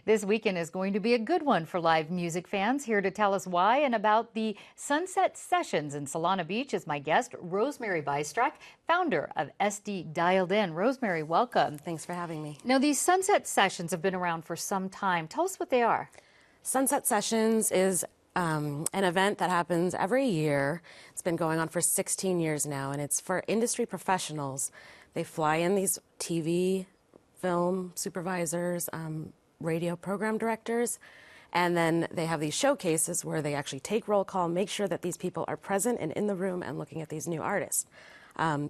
This weekend is going to be a good one for live music fans. Here to tell us why and about the Sunset Sessions in Solana Beach is my guest, Rosemary Bystrack, founder of SD Dialed In. Rosemary, welcome. Thanks for having me. Now, these Sunset Sessions have been around for some time. Tell us what they are. Sunset Sessions is an event that happens every year. It's been going on for 16 years now, and it's for industry professionals. They fly in these TV, film supervisors, radio program directors, and then they have these showcases where they actually take roll call, make sure that these people are present and in the room and looking at these new artists.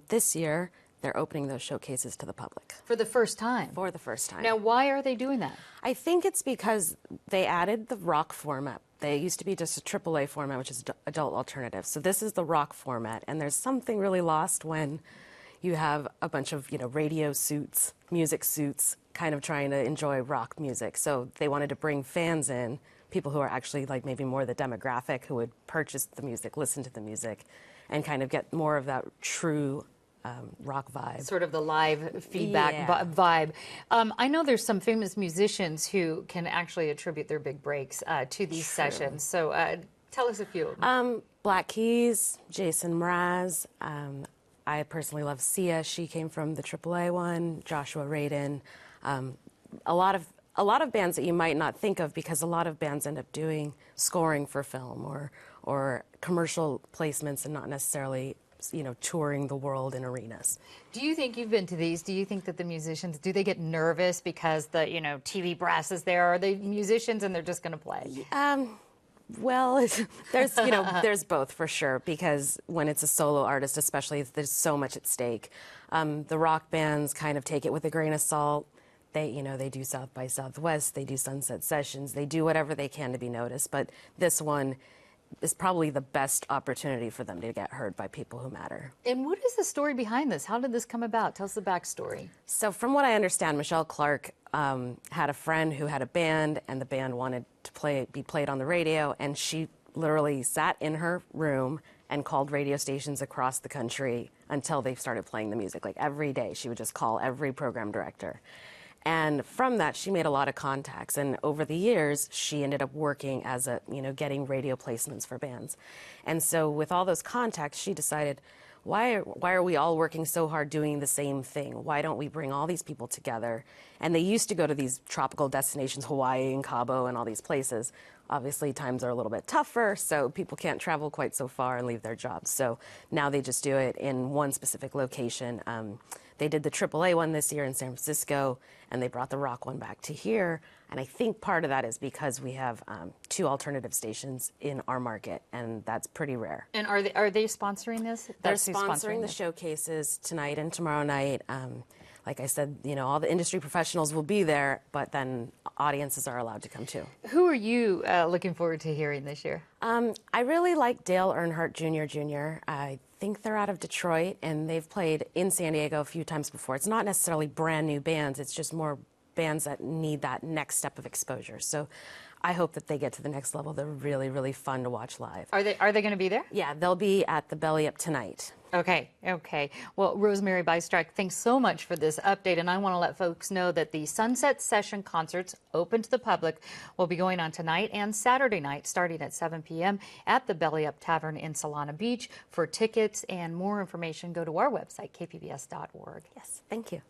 This year, they're opening those showcases to the public. For the first time? For the first time. Now, why are they doing that? I think it's because they added the rock format. They used to be just a AAA format, which is adult alternative. So this is the rock format, and there's something really lost when you have a bunch of, radio suits, music suits, kind of trying to enjoy rock music. So they wanted to bring fans in, people who are actually like maybe more the demographic who would purchase the music, listen to the music, and kind of get more of that true rock vibe. Sort of the live feedback vibe. I know there's some famous musicians who can actually attribute their big breaks to these sessions. So tell us a few of them. Black Keys, Jason Mraz. I personally love Sia. She came from the AAA one. Joshua Radin. A lot of bands that you might not think of, because a lot of bands end up doing scoring for film or commercial placements and not necessarily touring the world in arenas. Do you think, you've been to these, do you think that the musicians, do they get nervous because the, TV brass is there? Or are they musicians and they're just going to play? Well, there's both for sure, because when it's a solo artist, especially, there's so much at stake. The rock bands kind of take it with a grain of salt. They do South by Southwest, they do Sunset Sessions, they do whatever they can to be noticed, but this one is probably the best opportunity for them to get heard by people who matter. And what is the story behind this? How did this come about? Tell us the backstory. So from what I understand, Michelle Clark had a friend who had a band, and the band wanted to be played on the radio, and she literally sat in her room and called radio stations across the country until they started playing the music. Like every day, she would just call every program director. And from that, she made a lot of contacts. And over the years, she ended up working as getting radio placements for bands. And so with all those contacts, she decided, why are we all working so hard doing the same thing? Why don't we bring all these people together? And they used to go to these tropical destinations, Hawaii and Cabo and all these places. Obviously, times are a little bit tougher, so people can't travel quite so far and leave their jobs. So now they just do it in one specific location. They did the AAA one this year in San Francisco, and they brought the rock one back to here. And I think part of that is because we have 2 alternative stations in our market, and that's pretty rare. And are they sponsoring this? They're sponsoring the showcases tonight and tomorrow night. Like I said, all the industry professionals will be there, but then audiences are allowed to come too. Who are you looking forward to hearing this year? I really like Dale Earnhardt Jr. I think they're out of Detroit, and they've played in San Diego a few times before. It's not necessarily brand new bands, it's just more bands that need that next step of exposure. So I hope that they get to the next level. They're really, really fun to watch live. Are they going to be there? Yeah, they'll be at the Belly Up tonight. Okay. Well, Rosemary Bystrack, thanks so much for this update. And I want to let folks know that the Sunset Session concerts open to the public will be going on tonight and Saturday night, starting at 7 p.m. at the Belly Up Tavern in Solana Beach. For tickets and more information, go to our website, kpbs.org. Yes, thank you.